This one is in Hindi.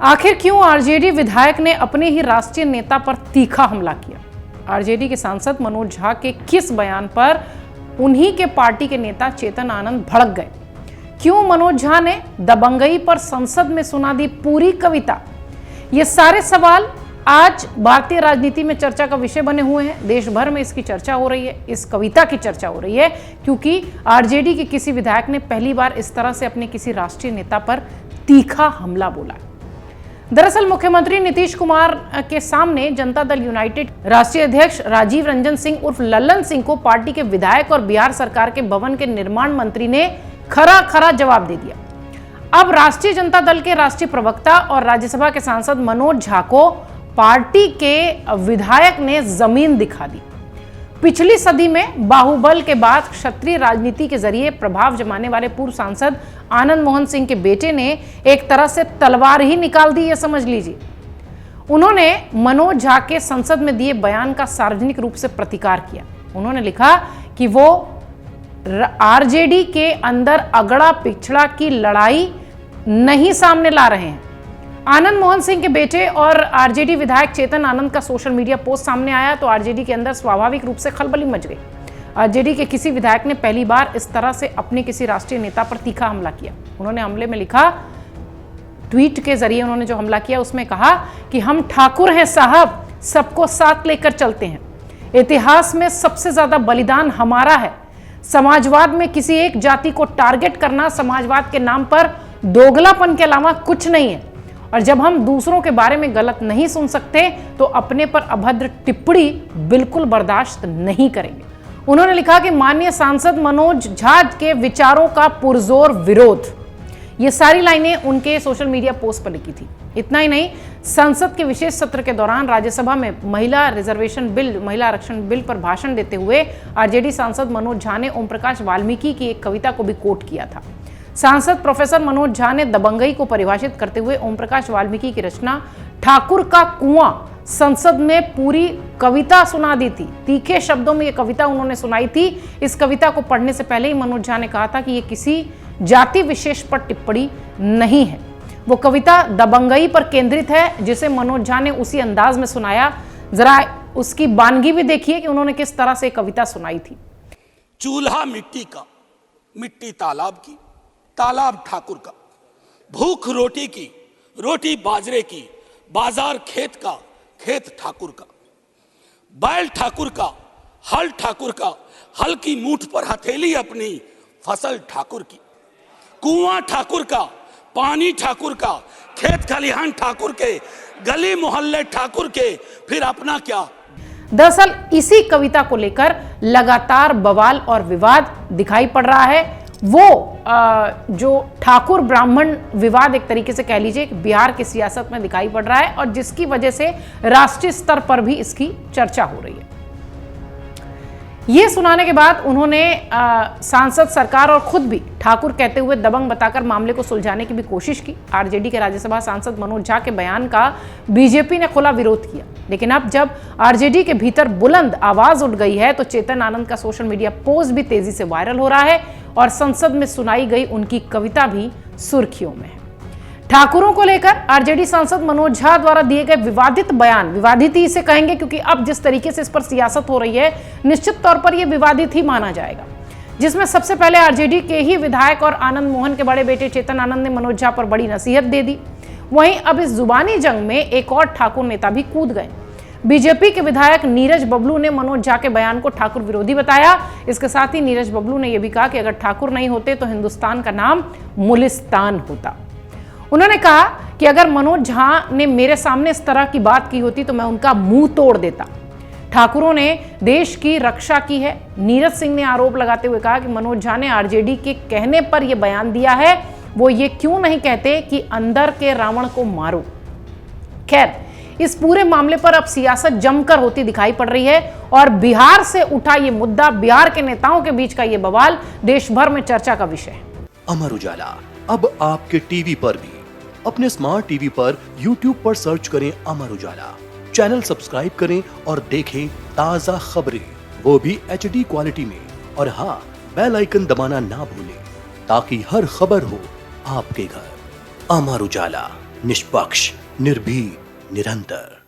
आखिर क्यों आरजेडी विधायक ने अपने ही राष्ट्रीय नेता पर तीखा हमला किया? आरजेडी के सांसद मनोज झा के किस बयान पर उन्हीं के पार्टी के नेता चेतन आनंद भड़क गए? क्यों मनोज झा ने दबंगई पर संसद में सुना दी पूरी कविता? ये सारे सवाल आज भारतीय राजनीति में चर्चा का विषय बने हुए हैं। देश भर में इसकी चर्चा हो रही है, इस कविता की चर्चा हो रही है, क्योंकि आरजेडी के किसी विधायक ने पहली बार इस तरह से अपने किसी राष्ट्रीय नेता पर तीखा हमला बोला। दरअसल मुख्यमंत्री नीतीश कुमार के सामने जनता दल यूनाइटेड राष्ट्रीय अध्यक्ष राजीव रंजन सिंह उर्फ लल्लन सिंह को पार्टी के विधायक और बिहार सरकार के भवन के निर्माण मंत्री ने खरा जवाब दे दिया। अब राष्ट्रीय जनता दल के राष्ट्रीय प्रवक्ता और राज्यसभा के सांसद मनोज झा को पार्टी के विधायक ने जमीन दिखा दी। पिछली सदी में बाहुबल के बाद क्षत्रिय राजनीति के जरिए प्रभाव जमाने वाले पूर्व सांसद आनंद मोहन सिंह के बेटे ने एक तरह से तलवार ही निकाल दी, ये समझ लीजिए। उन्होंने मनोज झा के संसद में दिए बयान का सार्वजनिक रूप से प्रतिकार किया। उन्होंने लिखा कि वो आरजेडी के अंदर अगड़ा पिछड़ा की लड़ाई नहीं सामने ला रहे हैं। आनंद मोहन सिंह के बेटे और आरजेडी विधायक चेतन आनंद का सोशल मीडिया पोस्ट सामने आया तो आरजेडी के अंदर स्वाभाविक रूप से खलबली मच गई। आरजेडी के किसी विधायक ने पहली बार इस तरह से अपने किसी राष्ट्रीय नेता पर तीखा हमला किया। उन्होंने हमले में लिखा, ट्वीट के जरिए उन्होंने जो हमला किया उसमें कहा कि हम ठाकुर हैं साहब, सबको साथ लेकर चलते हैं। इतिहास में सबसे ज्यादा बलिदान हमारा है। समाजवाद में किसी एक जाति को टारगेट करना समाजवाद के नाम पर दोगलापन के अलावा कुछ नहीं है। और जब हम दूसरों के बारे में गलत नहीं सुन सकते तो अपने पर अभद्र टिप्पणी बिल्कुल बर्दाश्त नहीं करेंगे। उन्होंने लिखा कि माननीय सांसद मनोज झा के विचारों का पुरजोर विरोध। ये सारी लाइनें उनके सोशल मीडिया पोस्ट पर लिखी थी। इतना ही नहीं, संसद के विशेष सत्र के दौरान राज्यसभा में महिला आरक्षण बिल पर भाषण देते हुए आरजेडी सांसद मनोज झा ने ओम प्रकाश वाल्मीकि की एक कविता को भी कोट किया था। सांसद प्रोफेसर मनोज झा ने दबंगई को परिभाषित करते हुए ओम प्रकाश वाल्मीकि की रचना ठाकुर का कुआं संसद में पूरी कविता सुना दी थी। तीखे शब्दों में यह कविता उन्होंने सुनाई थी। इस कविता को पढ़ने से पहले ही मनोज झा ने कहा था कि यह किसी जाति विशेष पर टिप्पणी नहीं है। वो कविता दबंगई पर केंद्रित है जिसे मनोज झा ने उसी अंदाज में सुनाया। जरा उसकी बानगी भी देखिए कि उन्होंने किस तरह से कविता सुनाई थी। चूल्हा मिट्टी का, मिट्टी तालाब की, तालाब ठाकुर का, भूख रोटी की, रोटी बाजरे की, बाजार खेत का, खेत ठाकुर का, बैल ठाकुर का, हल ठाकुर का, हल की मूठ पर हथेली अपनी, फसल ठाकुर की, कुआं ठाकुर का, पानी ठाकुर का, खेत खलिहान ठाकुर के, गली मोहल्ले ठाकुर के, फिर अपना क्या। दरअसल इसी कविता को लेकर लगातार बवाल और विवाद दिखाई पड़ रहा है। वो जो ठाकुर ब्राह्मण विवाद एक तरीके से कह लीजिए कि बिहार की सियासत में दिखाई पड़ रहा है और जिसकी वजह से राष्ट्रीय स्तर पर भी इसकी चर्चा हो रही है। ये सुनाने के बाद उन्होंने सांसद, सरकार और खुद भी ठाकुर कहते हुए दबंग बताकर मामले को सुलझाने की भी कोशिश की। आरजेडी के राज्यसभा सांसद मनोज झा के बयान का बीजेपी ने खुला विरोध किया, लेकिन अब जब आरजेडी के भीतर बुलंद आवाज उठ गई है तो चेतन आनंद का सोशल मीडिया पोस्ट भी तेजी से वायरल हो रहा है और संसद में सुनाई गई उनकी कविता भी सुर्खियों में है। ठाकुरों को लेकर आरजेडी सांसद मनोज झा द्वारा दिए गए विवादित बयान, विवादित ही इसे कहेंगे क्योंकि अब जिस तरीके से इस पर सियासत हो रही है निश्चित तौर पर यह विवादित ही माना जाएगा, जिसमें सबसे पहले आरजेडी के ही विधायक और आनंद मोहन के बड़े बेटे चेतन आनंद ने मनोज झा पर बड़ी नसीहत दे दी। वहीं अब इस जुबानी जंग में एक और ठाकुर नेता भी कूद गए। बीजेपी के विधायक नीरज बबलू ने मनोज झा के बयान को ठाकुर विरोधी बताया। इसके साथ ही नीरज बबलू ने यह भी कहा कि अगर ठाकुर नहीं होते तो हिंदुस्तान का नाम मुलिस्तान होता। उन्होंने कहा कि अगर मनोज झा ने मेरे सामने इस तरह की बात की होती तो मैं उनका मुंह तोड़ देता। ठाकुरों ने देश की रक्षा की है। नीरज सिंह ने आरोप लगाते हुए कहा कि मनोज झा ने आरजेडी के कहने पर यह बयान दिया है। वो ये क्यों नहीं कहते कि अंदर के रावण को मारो। खैर, इस पूरे मामले पर अब सियासत जमकर होती दिखाई पड़ रही है और बिहार से उठा ये मुद्दा, बिहार के नेताओं के बीच का ये बवाल देश भर में चर्चा का विषय है। अमर उजाला अब आपके टीवी पर भी। अपने स्मार्ट टीवी पर YouTube पर सर्च करें अमर उजाला, चैनल सब्सक्राइब करें और देखें ताजा खबरें, वो भी HD क्वालिटी में। और हाँ, बेल आइकन दबाना ना भूलें ताकि हर खबर हो आपके घर। अमर उजाला। निष्पक्ष, निर्भीक, निरंतर।